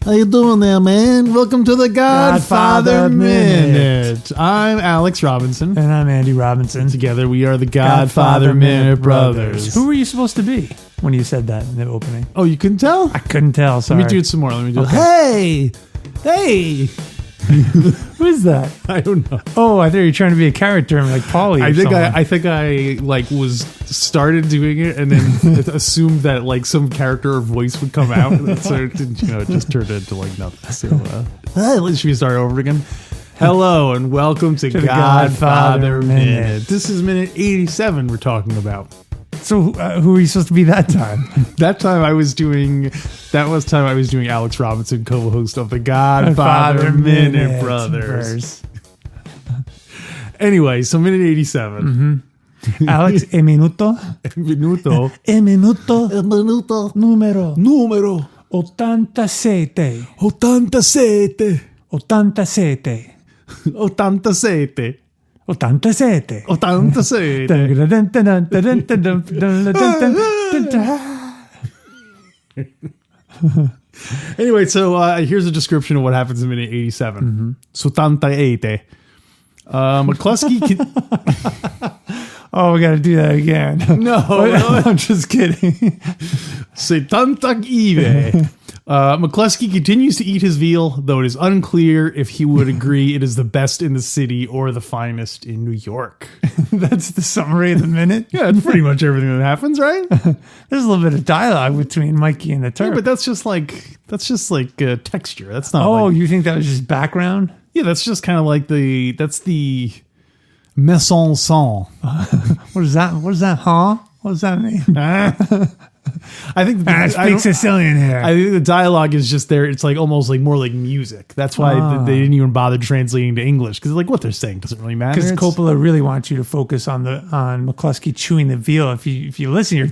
How you doing there, man? Welcome to the Godfather Minute. I'm Alex Robinson. And I'm Andy Robinson. Together we are the Godfather Minute Brothers. Who were you supposed to be when you said that in the opening? Oh, you couldn't tell? I couldn't tell, sorry. Let me do it some more. Let me do it. Hey! Who is that? I don't know. Oh, I thought you were trying to be a character like Paulie. I think I was started doing it and then assumed that like some character or voice would come out, and so it just turned into like nothing. So should we start over again? Hello and welcome to the Godfather Minute. This is minute 87 we're talking about. So who were you supposed to be that time? That time I was doing Alex Robinson, co-host of the Godfather Minute Brothers. Anyway, so minute 87. Mm-hmm. Alex, e minuto numero 87. 87. 87. 87. 87. 87. Anyway, so here's a description of what happens in minute 87. Sotanta'ete. McCluskey. Oh, we got to do that again. No, I'm just kidding. Sotanta'ete. McCluskey continues to eat his veal, though it is unclear if he would agree it is the best in the city or the finest in New York. That's the summary of the minute? Yeah, that's pretty much everything that happens, right? There's a little bit of dialogue between Mikey and the Turk. Yeah, but that's just like texture. That's not. Oh, like, you think that was just background? Yeah, that's just kind of like the mise en scène. What is that? What is that? Huh? What does that mean? I think I speak Sicilian here. I think the dialogue is just there. It's like almost like more like music. That's why they didn't even bother translating to English, because like what they're saying doesn't really matter. Because Coppola really wants you to focus on McCluskey chewing the veal. If you listen, you're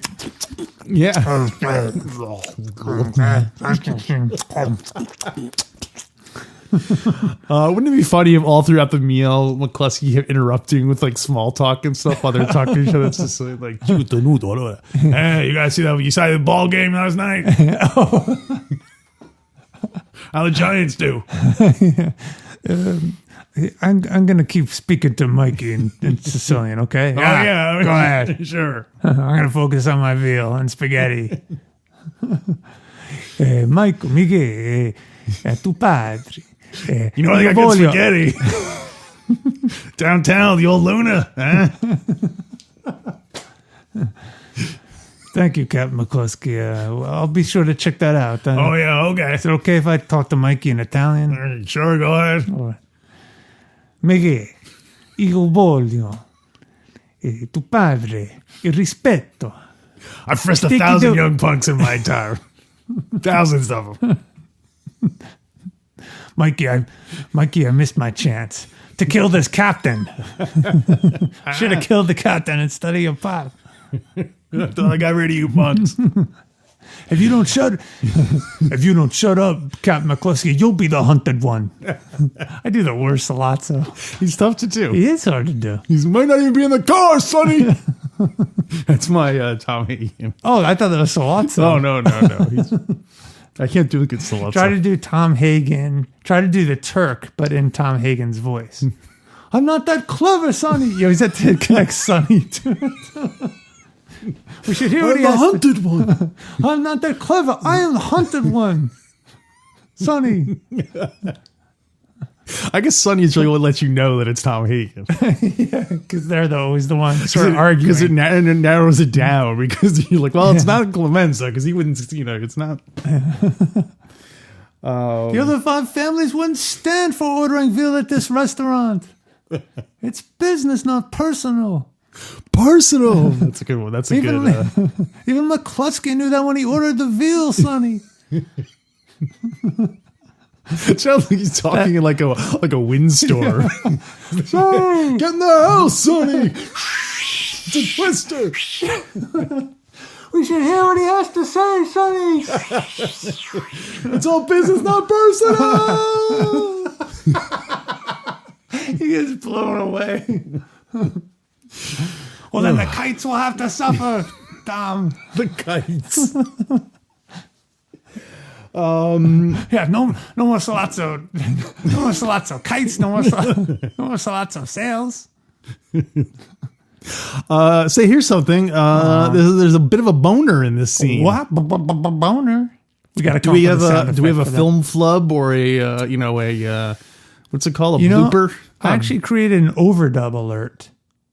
wouldn't it be funny if all throughout the meal McCluskey kept interrupting with like small talk and stuff while they're talking to each other? It's just like, hey, you guys see that? You saw the ball game last night? How the Giants do? I'm gonna keep speaking to Mikey in Sicilian, okay? Oh yeah, go ahead. Sure. I'm gonna focus on my veal and spaghetti. Michael, Miguel, tu padre. You know, I got good spaghetti. Downtown, the old Luna. Huh? Thank you, Captain McCluskey. I'll be sure to check that out. Oh, yeah, okay. Is it okay if I talk to Mikey in Italian? Sure, go ahead. Miguel, io voglio tu padre, il rispetto. I've frisked 1,000 young punks in my time. Thousands of them. Mikey, I missed my chance to kill this captain. Should have killed the captain instead of your pop. I thought I got rid of you punks. If you don't shut up, Captain McCluskey, you'll be the hunted one. I do the worst Sollozzo. He's tough to do. He is hard to do. He might not even be in the car, Sonny. That's my Tom Hagen. Oh, I thought that was Sollozzo. Oh, no. I can't do a good Sollozzo. Try to do Tom Hagen. Try to do the Turk, but in Tom Hagen's voice. I'm not that clever, Sonny. Yo, he's at the connect Sonny to it. We should hear what he has. I'm the hunted one. I'm not that clever. I am the hunted one. Sonny. I guess Sonny's really what lets you know that it's Tom Hagen. Yeah, because they're always the ones sort of arguing. Because it narrows it down, because you're like, well, it's not Clemenza, because he wouldn't, it's not. The other 5 families wouldn't stand for ordering veal at this restaurant. It's business, not personal. Personal. That's a good one. That's a even McCluskey knew that when he ordered the veal, Sonny. It sounds like he's talking in like a windstorm. Get in the house, Sonny. It's a twister. We should hear what he has to say, Sonny. It's all business, not personal. He gets blown away. Well, then the kites will have to suffer, Tom. The kites. Yeah, no more Sollozzo. No more Sollozzo kites. No more Sollozzo sails. Say, here's something. There's a bit of a boner in this scene. What? Boner? We got to. Do we have a film flub or a what's it called? A blooper? I actually created an overdub alert.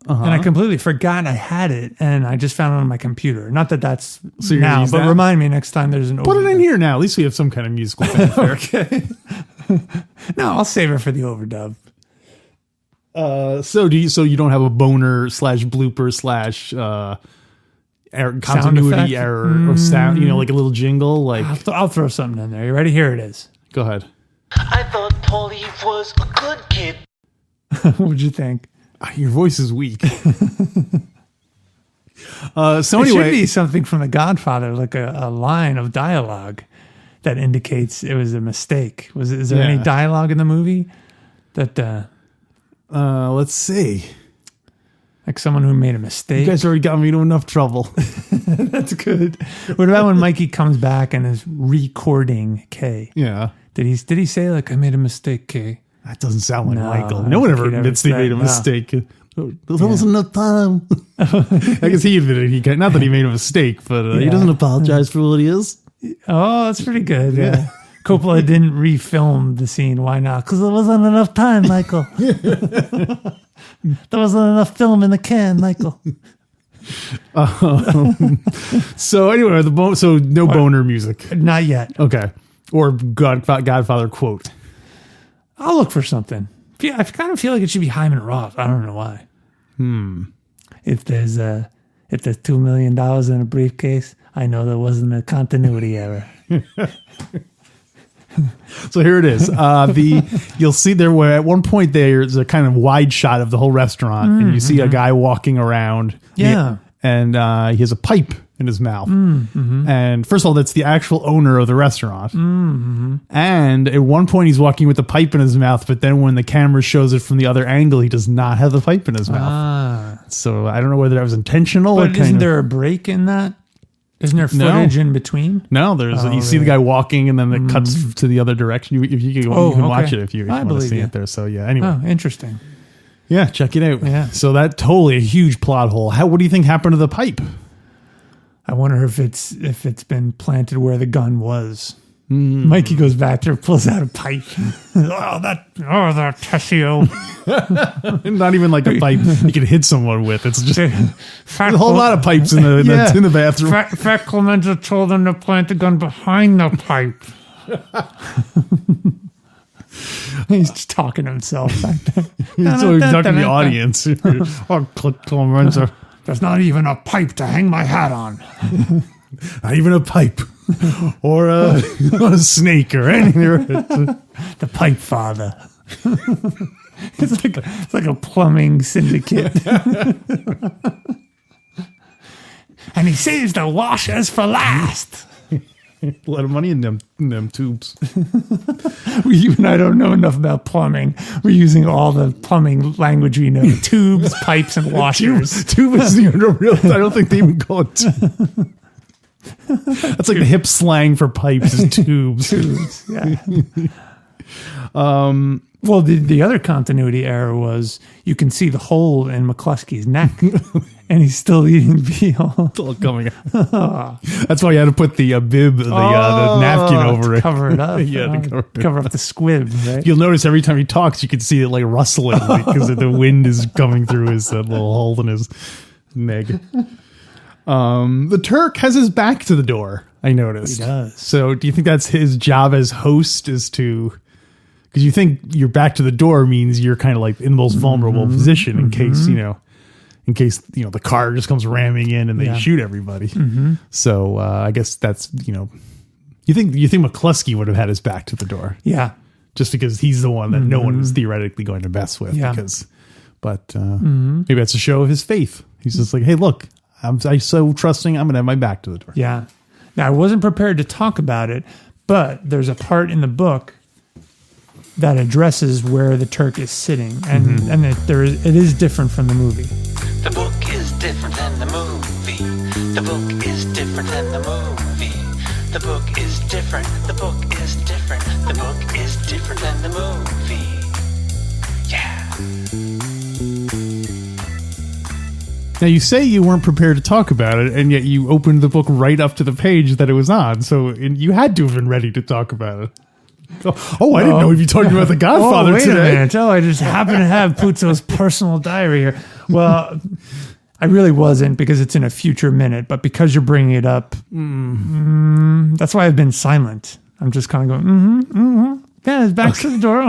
And I completely forgot I had it, and I just found it on my computer. Not that that's so you're now, use but that? remind me next time there's an overdub. Put it in here now. At least we have some kind of musical fanfare. Okay. No, I'll save it for the overdub. So you don't have a boner / blooper / continuity error of sound? Like a little jingle. Like I'll throw something in there. You ready? Here it is. Go ahead. I thought Paulie was a good kid. What'd you think? Your voice is weak. So It should anyway, be something from The Godfather, like a line of dialogue that indicates it was a mistake. Is there any dialogue in the movie that let's see. like someone who made a mistake? You guys already got me into enough trouble. That's good. What about when Mikey comes back and is recording Kay? Yeah. Did he say like I made a mistake, Kay? That doesn't sound like No, Michael. I No one don't ever think he'd admits they ever made a say- mistake. There wasn't enough time. I guess he admitted not that he made a mistake, but he doesn't apologize for what he is. Oh, that's pretty good. Yeah. Coppola didn't refilm the scene. Why not? Because there wasn't enough time, Michael. There wasn't enough film in the can, Michael. So anyway, no boner music. Not yet. Okay. Or Godfather quote. I'll look for something. I kind of feel like it should be Hyman Roth. I don't know why. If there's $2 million in a briefcase, I know there wasn't a continuity error. So here it is. You'll see there where at one point there's a kind of wide shot of the whole restaurant, and you see a guy walking around. Yeah. And he has a pipe in his mouth. And first of all, that's the actual owner of the restaurant. And at one point he's walking with the pipe in his mouth, but then when the camera shows it from the other angle, he does not have the pipe in his mouth. So I don't know whether that was intentional. But isn't there a break in that? Isn't there footage in between? No, you see the guy walking, and then it cuts to the other direction. You can watch it if you want to see it there. So yeah, anyway. Oh, interesting. Yeah, check it out. Yeah. So that totally a huge plot hole. What do you think happened to the pipe? I wonder if it's been planted where the gun was. Mikey goes back there, pulls out a pipe. that Tessio. Not even like a pipe you can hit someone with. It's just a Fat whole lot of pipes in the bathroom. Fat Clemenza told them to plant the gun behind the pipe. He's just talking to himself back there. So he's talking to the audience. Clemenza. There's not even a pipe to hang my hat on. Not even a pipe. Or a snake or anything. The pipe father. It's like a plumbing syndicate. And he saves the washers for last. A lot of money in them tubes. I don't know enough about plumbing. We're using all the plumbing language we know. Tubes, pipes, and washers. Tube is even a real. I don't think they even call it tube. That's like the hip slang for pipes is tubes. Tubes, yeah. Well, the other continuity error was you can see the hole in McCluskey's neck, and he's still eating veal. It's all coming out. That's why you had to put the bib, the napkin over it. Cover it up. Yeah, to cover up the squib, right? You'll notice every time he talks, you can see it like rustling because the wind is coming through his little hole in his neck. The Turk has his back to the door, I noticed. He does. So do you think that's his job as host, is to... Because you think your back to the door means you're kind of like in the most vulnerable position in case the car just comes ramming in and they shoot everybody. So I guess that's, you think McCluskey would have had his back to the door. Yeah. Just because he's the one that no one was theoretically going to mess with. Yeah. But maybe that's a show of his faith. He's just like, hey, look, I'm so trusting. I'm going to have my back to the door. Yeah. Now, I wasn't prepared to talk about it, but there's a part in the book that addresses where the Turk is sitting, and it is different from the movie. The book is different than the movie. The book is different than the movie. The book is different. The book is different. The book is different than the movie. Yeah. Now, you say you weren't prepared to talk about it, and yet you opened the book right up to the page that it was on. So you had to have been ready to talk about it. Oh, I didn't know we'd be talking about The Godfather wait today. A minute. I just happen to have Puzo's personal diary here. Well, I really wasn't, because it's in a future minute, but because you're bringing it up, that's why I've been silent. I'm just kind of going, yeah, his back's to the door.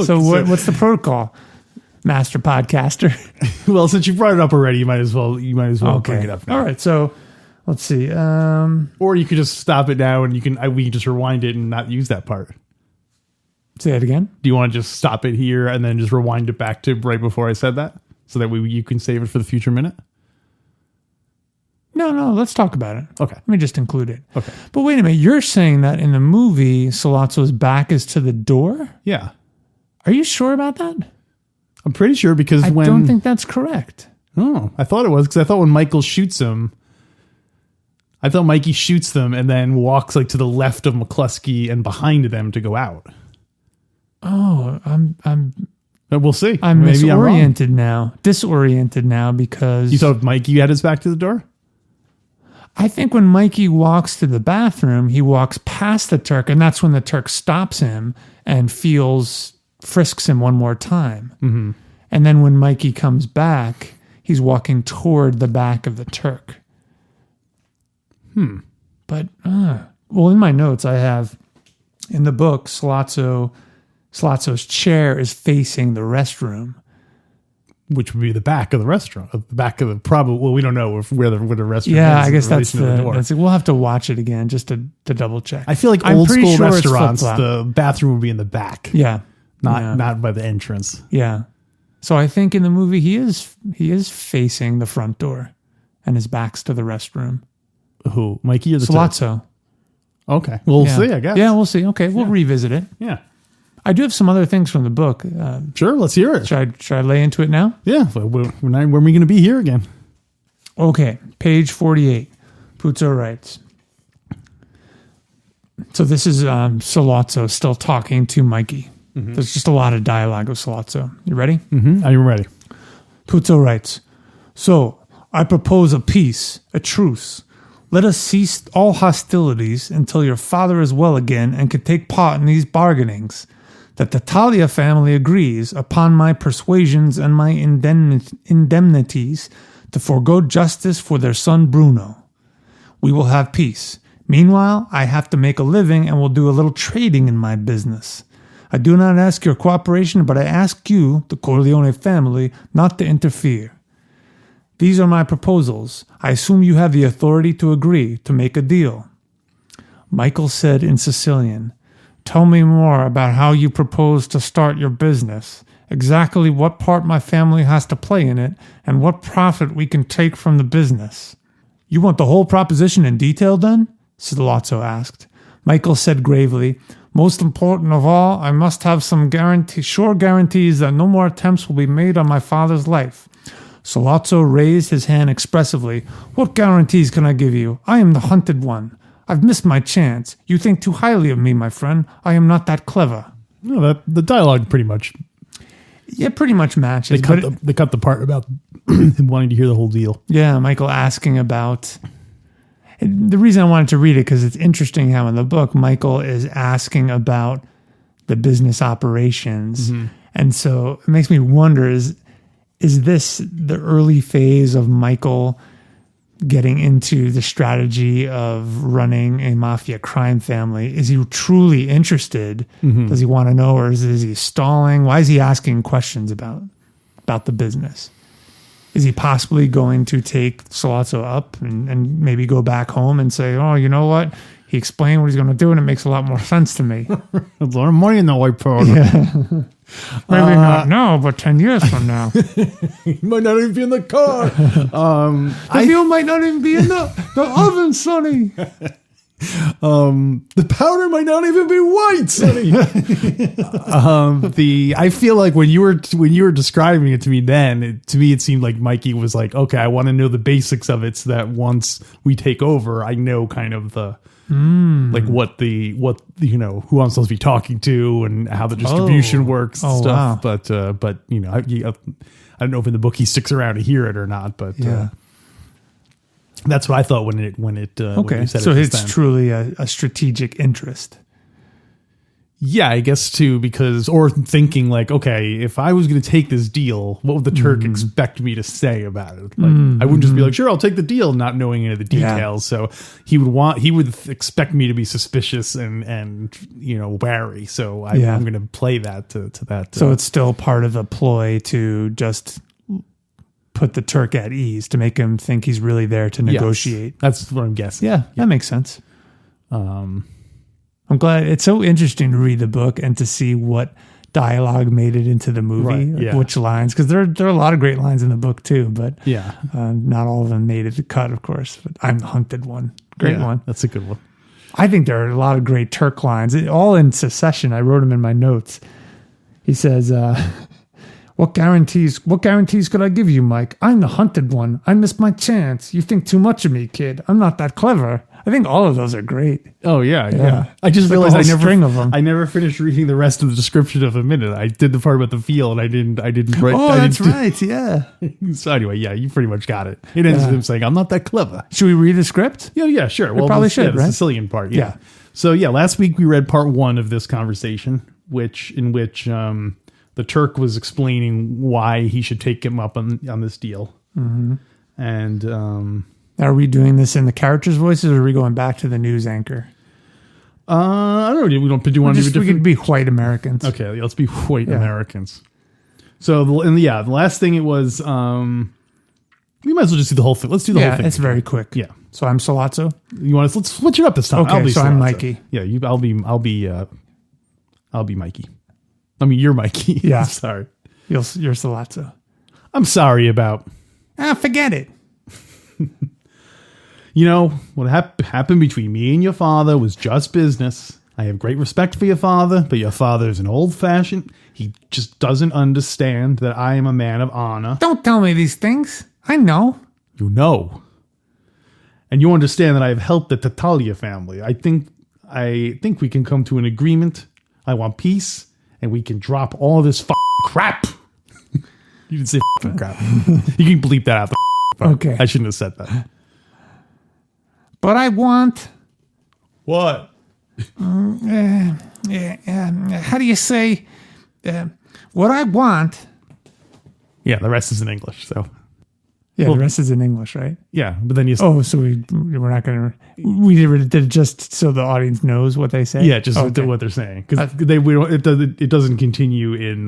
So what's the protocol, master podcaster? Well, since you brought it up already, you might as well bring it up now. All right, so let's see. Or you could just stop it now, and we can just rewind it and not use that part. Say it again. Do you want to just stop it here and then just rewind it back to right before I said that, so that you can save it for the future minute? No, let's talk about it. Okay. Let me just include it. Okay. But wait a minute. You're saying that in the movie, Sollozzo's back is to the door? Yeah. Are you sure about that? I'm pretty sure, because I don't think that's correct. Oh, I thought it was, because I thought when Michael shoots him, I thought Mikey shoots them and then walks like to the left of McCluskey and behind them to go out. Oh, But we'll see. I'm Maybe disoriented now because You thought Mikey had his back to the door? I think when Mikey walks to the bathroom, he walks past the Turk, and that's when the Turk stops him and frisks him one more time. Mm-hmm. And then when Mikey comes back, he's walking toward the back of the Turk. But, well, in my notes, I have, in the book, Sollozzo's chair is facing the restroom. Which would be the back of the restaurant. The back of the, probably, well, we don't know where the restaurant is. Yeah, I guess that's door. we'll have to watch it again just to double check. I feel like I'm old pretty school sure it's restaurants, flip-flop. the bathroom would be in the back. Yeah. Not by the entrance. Yeah. So I think in the movie he is facing the front door and his back's to the restroom. Who? Mikey or the Sollozzo. Okay. We'll see, I guess. Yeah, we'll see. Okay, we'll revisit it. Yeah. I do have some other things from the book. Sure, let's hear it. Should I lay into it now? Yeah. When are we going to be here again? Okay, page 48. Puzo writes. So this is Sollozzo still talking to Mikey. Mm-hmm. There's just a lot of dialogue with Sollozzo. You ready? Mm-hmm. Are you ready? Puzo writes, so I propose a peace, a truce. Let us cease all hostilities until your father is well again and can take part in these bargainings. That the Talia family agrees upon my persuasions and my indemnities to forego justice for their son Bruno. We will have peace. Meanwhile, I have to make a living and will do a little trading in my business. I do not ask your cooperation, but I ask you, the Corleone family, not to interfere. These are my proposals. I assume you have the authority to agree to make a deal. Michael said in Sicilian, tell me more about how you propose to start your business, exactly what part my family has to play in it, and what profit we can take from the business. You want the whole proposition in detail then? Sollozzo asked. Michael said gravely, most important of all, I must have some sure guarantees that no more attempts will be made on my father's life. Sollozzo raised his hand expressively. What guarantees can I give you? I am the hunted one. I've missed my chance. You think too highly of me, my friend. I am not that clever. No, the dialogue pretty much. Yeah, pretty much matches. They cut the part about him wanting to hear the whole deal. Yeah, Michael asking about. The reason I wanted to read it because it's interesting how in the book Michael is asking about the business operations, and so it makes me wonder: is this the early phase of Michael getting into the strategy of running a mafia crime family? Is he truly interested? Does he want to know, or is he stalling? Why is he asking questions about the business? Is he possibly going to take Sollozzo up and maybe go back home and say, oh, you know what? He explained what he's going to do, and it makes a lot more sense to me. There's a lot of money in the white powder. Yeah. Maybe not now, but 10 years from now. He might not even be in the car. The veal might not even be in the oven, Sonny. The powder might not even be white, Sonny. I feel like when you were describing it to me then, to me it seemed like Mikey was like, okay, I want to know the basics of it so that once we take over, I know kind of the like what who I'm supposed to be talking to and how the distribution works and stuff. Wow. But I don't know if in the book he sticks around to hear it or not. But that's what I thought when it okay. When you said so it it's truly a strategic interest. Yeah, I guess too, or thinking like, okay, if I was going to take this deal, what would the Turk expect me to say about it? Like, I wouldn't just be like, sure, I'll take the deal, not knowing any of the details. Yeah. So he would expect me to be suspicious and wary. So I'm going to play that to that. So it's still part of a ploy to just put the Turk at ease, to make him think he's really there to negotiate. Yes, that's what I'm guessing. Yeah, that makes sense. I'm glad. It's so interesting to read the book and to see what dialogue made it into the movie, right, which lines, because there are a lot of great lines in the book too, but not all of them made it to cut, of course. But I'm the hunted one. Great one. That's a good one. I think there are a lot of great Turk lines, all in succession. I wrote them in my notes. He says, What guarantees could I give you, Mike? I'm the hunted one. I missed my chance. You think too much of me, kid. I'm not that clever. I think all of those are great. Oh yeah. I just realized I never finished reading the rest of the description of a minute. I did the part about the veal, and I didn't write. Oh, that's right. Yeah. So anyway, you pretty much got it. It ends with him saying, "I'm not that clever." Should we read the script? Yeah, sure. We probably should, the right? Sicilian part. Yeah. So last week we read part 1 of this conversation, in which the Turk was explaining why he should take him up on this deal, and. Are we doing this in the characters' voices, or are we going back to the news anchor? I don't know. We don't do one. We could be white Americans. Okay, let's be white Americans. So, the last thing it was, we might as well just do the whole thing. Let's do the whole thing. It's very quick. Yeah. So I'm Sollozzo. Let's switch it up this time. Okay, I'll be so Sollozzo. I'm Mikey. Yeah, I'll be Mikey. I mean, you're Mikey. Yeah. I'm sorry. You're Sollozzo. I'm sorry about. Forget it. What happened between me and your father was just business. I have great respect for your father, but your father is an old-fashioned. He just doesn't understand that I am a man of honor. Don't tell me these things. I know. You know. And you understand that I have helped the Tattaglia family. I think we can come to an agreement. I want peace, and we can drop all this crap. You didn't say crap. You can bleep that out. Okay. I shouldn't have said that. But I want... What? How do you say... what I want... Yeah, the rest is in English, so... Yeah, the rest is in English, right? Yeah, but then you... Oh, so we're not going to... We did it just so the audience knows what they say? Yeah, just what they're saying. Because it doesn't continue in...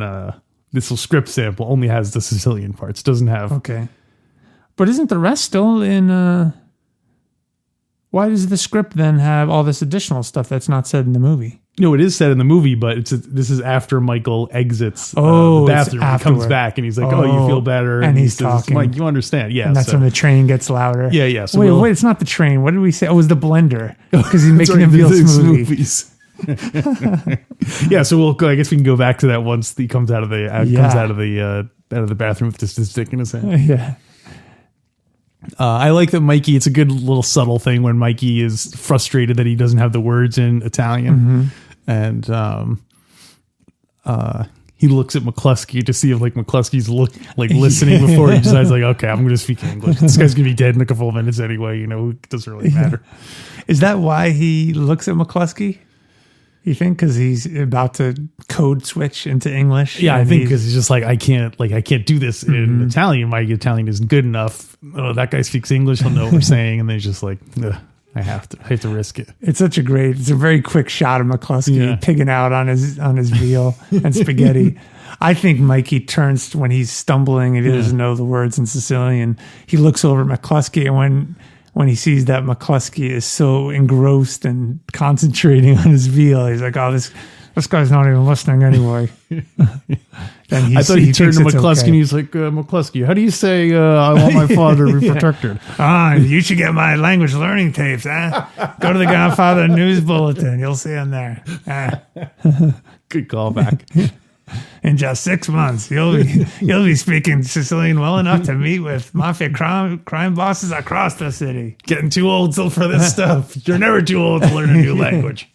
this little script sample only has the Sicilian parts. Doesn't have... Okay. But isn't the rest still in... Why does the script then have all this additional stuff that's not said in the movie? No, it is said in the movie, but this is after Michael exits the bathroom. He comes back and he's like, "Oh, you feel better?" And he's talking. Like, you understand? Yeah. And that's when the train gets louder. Yeah. So wait, it's not the train. What did we say? Oh, it was the blender because he's making him feel smoothies. Yeah. So I guess we can go back to that once he comes out of the bathroom with this stick in his hand. Yeah. I like that Mikey. It's a good little subtle thing when Mikey is frustrated that he doesn't have the words in Italian, and he looks at McCluskey to see if McCluskey's listening before he decides okay, I'm going to speak English. This guy's going to be dead in a couple of minutes anyway. It doesn't really matter. Is that why he looks at McCluskey? You think because he's about to code switch into English? Yeah, I think because he's just I can't do this in Italian. My Italian isn't good enough. Oh, that guy speaks English. He'll know what we're saying. And then he's just I have to risk it. It's a very quick shot of McCluskey pigging out on his veal and spaghetti. I think Mikey turns when he's stumbling and he doesn't know the words in Sicilian. He looks over at McCluskey, and when he sees that McCluskey is so engrossed and concentrating on his veal, he's like, "Oh, this This guy's not even listening anyway. Then I thought he turned to thinks it's McCluskey okay. and he's like, McCluskey, how do you say I want my father to be protected? You should get my language learning tapes, huh? Go to the Godfather News Bulletin. You'll see them there. Good callback. In just 6 months, you'll be speaking Sicilian well enough to meet with mafia crime bosses across the city. Getting too old for this stuff. You're never too old to learn a new language.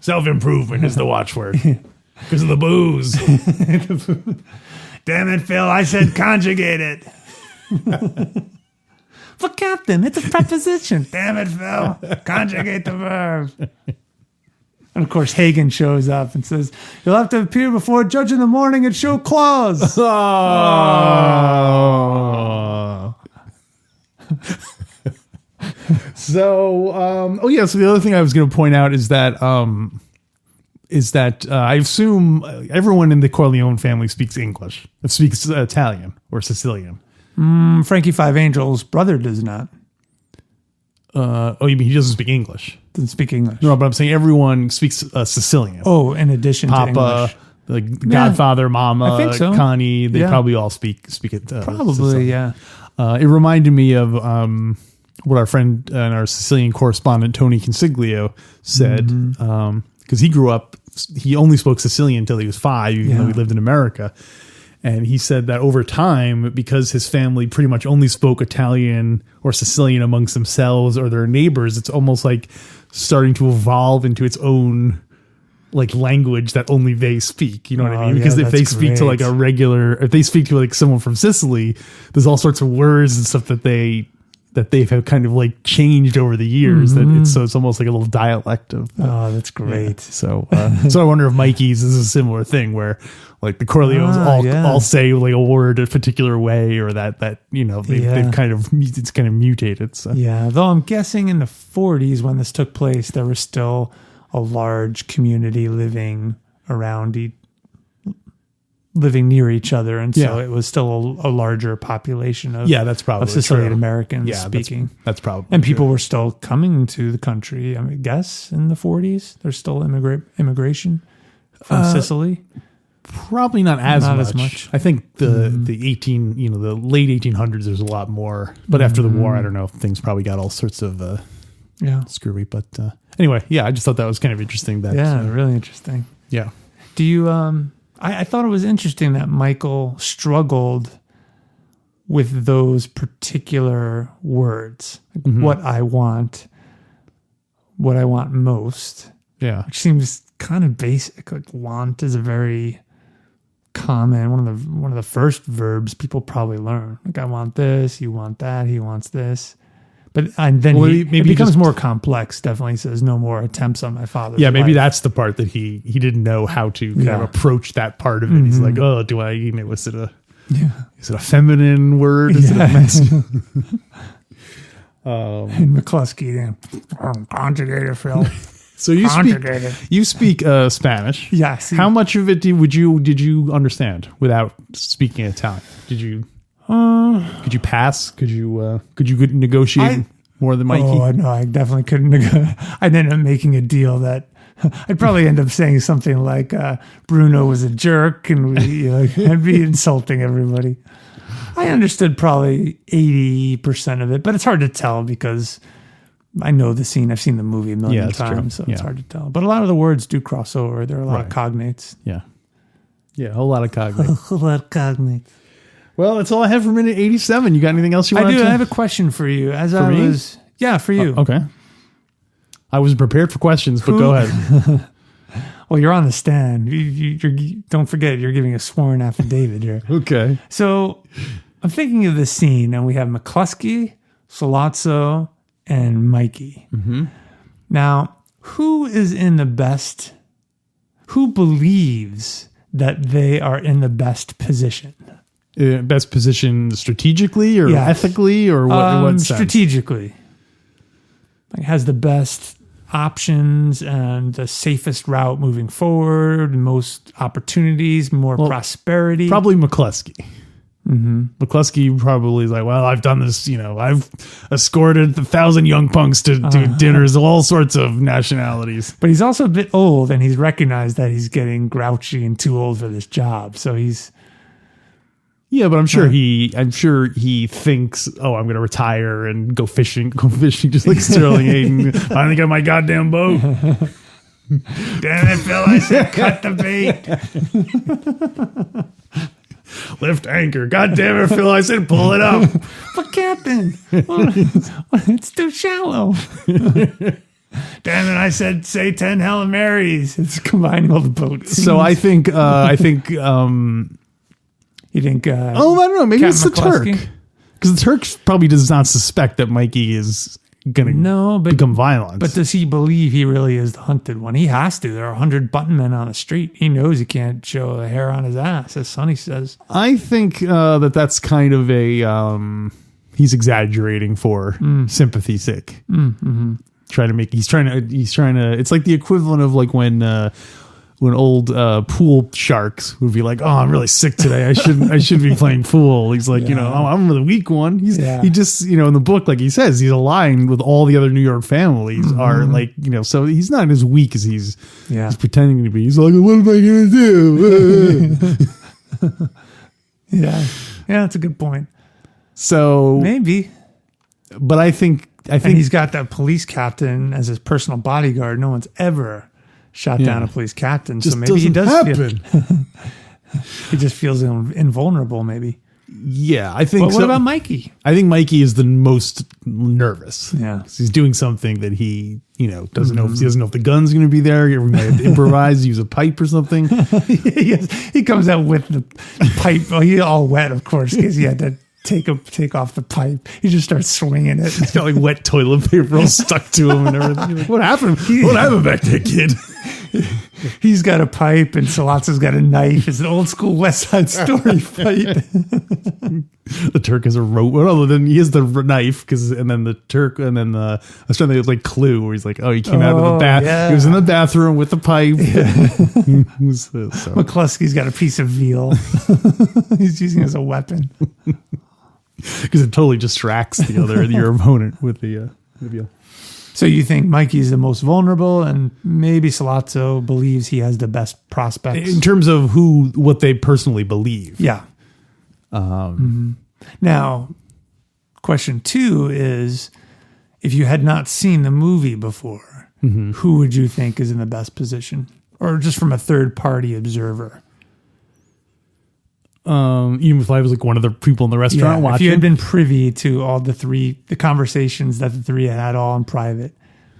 Self-improvement is the watchword. Because of the booze. Damn it, Phil! I said conjugate it. But Captain, it's a preposition. Damn it, Phil! Conjugate the verb. And of course, Hagen shows up and says, "You'll have to appear before a judge in the morning and show clause." Oh. So the other thing I was going to point out is that I assume everyone in the Corleone family speaks Italian or Sicilian. Frankie Five Angel's brother does not. You mean he doesn't speak English? Doesn't speak English. No, but I'm saying everyone speaks Sicilian. Oh, in addition to Papa, English. the Godfather, Mama, I think so. Connie, they Yeah. probably all speak it. Probably, Sicilian. yeah. It reminded me of what our friend and our Sicilian correspondent Tony Consiglio said, because he grew up, he only spoke Sicilian until he was 5, even though he lived in America. And he said that over time, because his family pretty much only spoke Italian or Sicilian amongst themselves or their neighbors, it's almost like starting to evolve into its own like language that only they speak. You know what I mean? Because if they speak to like if they speak to like someone from Sicily, there's all sorts of words and stuff that they've kind of like changed over the years. That it's almost like a little dialect of. That's great. Yeah. So I wonder if Mikey's is a similar thing where like the Corleones all say like a word a particular way, or that they've kind of it's kind of mutated. So. Yeah, though I'm guessing in the 40s when this took place, there was still a large community living near each other, and so it was still a larger population of that's probably of Sicilian true. Americans speaking. That's probably and people true. were still coming to the country. I guess in the 40s there's still immigration from Sicily. Probably not as Not much. as much. I think the late 1800s there's a lot more, but after the war, I don't know, things probably got all sorts of screwy. But anyway, I just thought that was kind of interesting. Really interesting. Yeah. Do you I thought it was interesting that Michael struggled with those particular words. What I want most. Yeah. Which seems kind of basic. Like want is a very common, one of the first verbs people probably learn. Like I want this, you want that, he wants this. But then it becomes more complex. Definitely says no more attempts on my father's Yeah, maybe life. that's the part that he didn't know how to kind of approach that part of it. He's like, is it a feminine word? Is it a masculine? And McCluskey, conjugated, Phil. So you speak Spanish. Yes. How much of it did you understand without speaking Italian? Did you could you pass? Could you negotiate more than Mikey? Oh no, I definitely couldn't. I ended up making a deal that I'd probably end up saying something like Bruno was a jerk, and I'd be insulting everybody. I understood probably 80% of it, but it's hard to tell because I know the scene. I've seen the movie a million times, so it's hard to tell. But a lot of the words do cross over. There are a lot of cognates. Yeah, a whole lot of cognates. A whole lot of cognates. Well, that's all I have for minute 87. You got anything else you want to? I have a question for you. For you. Okay. I wasn't prepared for questions, but go ahead. Well, you're on the stand. Don't forget, you're giving a sworn affidavit here. Okay. So I'm thinking of this scene, and we have McCluskey, Sollozzo, and Mikey. Mm-hmm. Now, who believes that they are in the best position? Best position strategically or ethically or what sense? Strategically. Like has the best options and the safest route moving forward, most opportunities, more prosperity. Probably McCluskey. McCluskey probably is like, well, I've done this, I've escorted 1,000 young punks to dinners of all sorts of nationalities. But he's also a bit old, and he's recognized that he's getting grouchy and too old for this job. So he's... Yeah, but I'm sure he thinks, oh, I'm going to retire and go fishing just like Sterling Hayden. Finally got my goddamn boat. Damn it, Phil, I said cut the bait. Lift anchor. God damn it, Phil, I said pull it up. But Captain, it's too shallow. Damn it, I said say 10 Hail Marys. It's combining all the boats. So I think you think? I don't know. Maybe Captain it's the McCluskey? Turk, because the Turk probably does not suspect that Mikey is going to become violent. But does he believe he really is the hunted one? He has to. There are 100 button men on the street. He knows he can't show a hair on his ass, as Sonny says. I think that's kind of a he's exaggerating for sympathy's sake. He's trying to. It's like the equivalent of like when old pool sharks would be like, oh, I'm really sick today. I shouldn't be playing pool. He's like, I'm the weak one. He just, in the book, like he says, he's aligned with all the other New York families are like, so he's not as weak as he's pretending to be. He's like, what am I going to do? Yeah, that's a good point. So maybe, but I think he's got that police captain as his personal bodyguard. No one's ever shot down a police captain, just so maybe he does happen. He just feels invulnerable, maybe. Yeah, I think. But what about Mikey? I think Mikey is the most nervous. Yeah, he's doing something that he, doesn't know. If he doesn't know if the gun's going to be there. He might have to improvise, use a pipe or something. He comes out with the pipe. Oh, he's all wet, of course, because he had to take off the pipe. He just starts swinging it. He's got like wet toilet paper all stuck to him and everything. You're like, what happened? What happened back there, kid? He's got a pipe and Sollozzo's got a knife. It's an old school West Side Story fight. The Turk has a rope. Well, then he has the knife and then the Turk, and then I was trying to think like Clue, where he's like, oh, he came out of the bath. Yeah. He was in the bathroom with the pipe. Yeah. McCluskey's got a piece of veal. He's using it as a weapon. Because it totally distracts your opponent with the veal. So you think Mikey's the most vulnerable, and maybe Sollozzo believes he has the best prospects in terms of what they personally believe. Yeah. Now, question 2 is, if you had not seen the movie before, who would you think is in the best position, or just from a third party observer? Even if I was like one of the people in the restaurant watching. If you had been privy to all the conversations that the three had all in private,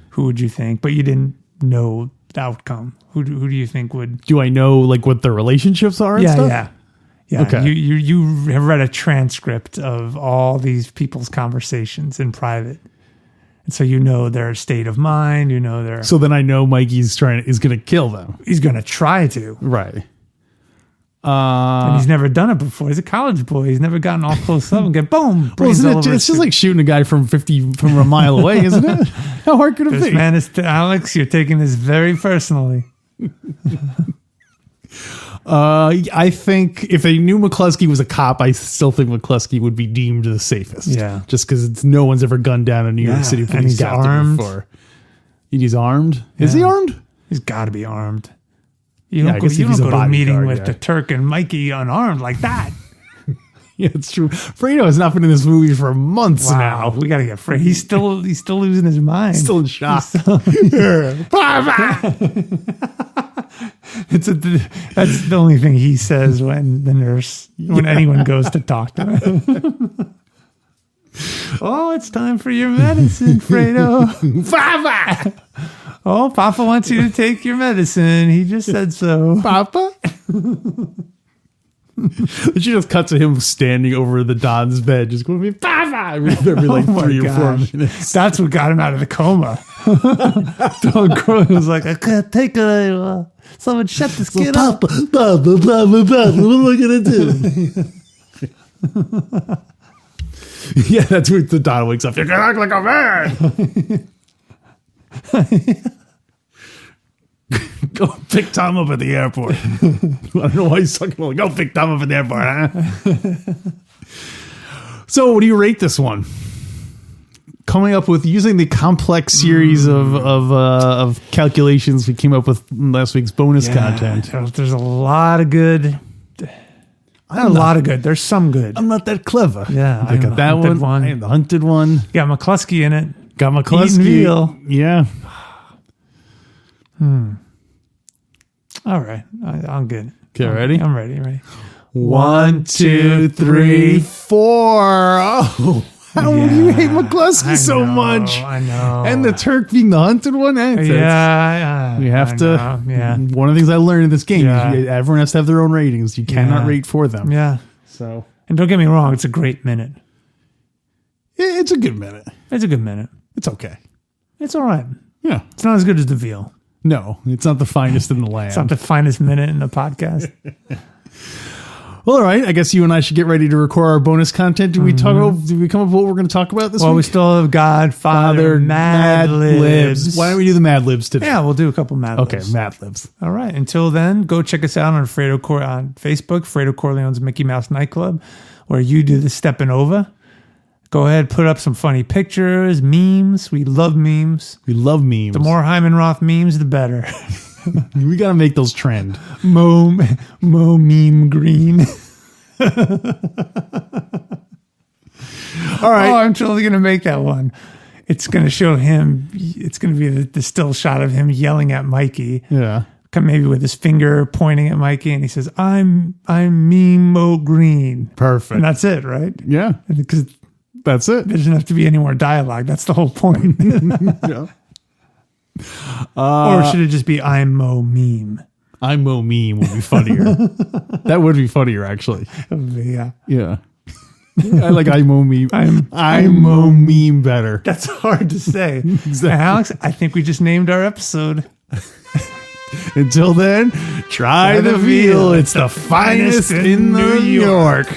who would you think? But you didn't know the outcome. Who do you think would? Do I know like what their relationships are? And stuff? Yeah. Okay. You have read a transcript of all these people's conversations in private, and so you know their state of mind. You know their. So then I know Mikey's is going to kill them. He's going to try to. Right. And he's never done it before. He's a college boy. He's never gotten all close up and get boom. Well, it's just like shooting a guy from a mile away, isn't it? How hard could it be? This man is Alex. You're taking this very personally. I think if they knew McCluskey was a cop, I still think McCluskey would be deemed the safest. Yeah, just because no one's ever gunned down a New York City police captain armed before. He's armed. Yeah. Is he armed? He's got to be armed. You don't go to a meeting with the Turk and Mikey unarmed like that. Yeah, it's true. Fredo has not been in this movie for months now. We got to get Fredo. He's still losing his mind. Still in shock. That's the only thing he says when anyone goes to talk to him. Oh, it's time for your medicine, Fredo. Papa! Oh, Papa wants you to take your medicine. He just said so. Papa? She just cuts to him standing over the Don's bed, just going, Papa! Every like 3 or 4 minutes. That's what got him out of the coma. Don Crow was like, I can't take it anymore. Someone shut this kid up. Papa, what am I going to do? Yeah, that's where the Don wakes up. You're going to act like a man. Go pick Tom up at the airport. I don't know why he's talking about, go pick Tom up at the airport, huh? So what do you rate this one? Coming up with using the complex series of calculations we came up with in last week's bonus content. There's a lot of good. There's some good. I'm not that clever. Yeah, I got that one. I am the hunted one. Got McCluskey in it. Got McCluskey. Eating veal. Yeah. All right. I'm good. Okay, ready? I'm ready. 1, 2, 3, 4. Oh, how do you hate McCluskey so much? I know. And the Turk being the hunted one? Yeah. We have to. Yeah. One of the things I learned in this game Yeah. is everyone has to have their own ratings. You cannot rate for them. Yeah. So, and don't get me wrong, it's a great minute. it's a good minute. It's a good minute. It's okay. It's all right. Yeah. It's not as good as the veal. No, it's not the finest in the land. It's not the finest minute in the podcast. Well, all right. I guess you and I should get ready to record our bonus content. Did we come up with what we're going to talk about this week? Well, we still have Godfather, Mad Libs. Why don't we do the Mad Libs today? Yeah, we'll do a couple Mad Libs. Okay, Mad Libs. All right. Until then, go check us out on on Facebook, Fredo Corleone's Mickey Mouse Nightclub, where you do the stepping over. Go ahead, put up some funny pictures, memes. We love memes. We love memes. The more Hyman Roth memes, the better. We got to make those trend. Mo meme green. All right. Oh, I'm totally going to make that one. It's going to show him. It's going to be the still shot of him yelling at Mikey. Yeah. Maybe with his finger pointing at Mikey, and he says, I'm Mo Green. Perfect. And that's it, right? Yeah. Because that's it. there doesn't have to be any more dialogue. That's the whole point. Yeah. Or should it just be I'm Mo Meme? I'm Mo Meme would be funnier. That would be funnier, actually. Yeah. Yeah. I like I'm Mo Meme. I'm Mo Meme better. That's hard to say. Exactly. Alex, I think we just named our episode. Until then, try the veal. It's the finest in New York.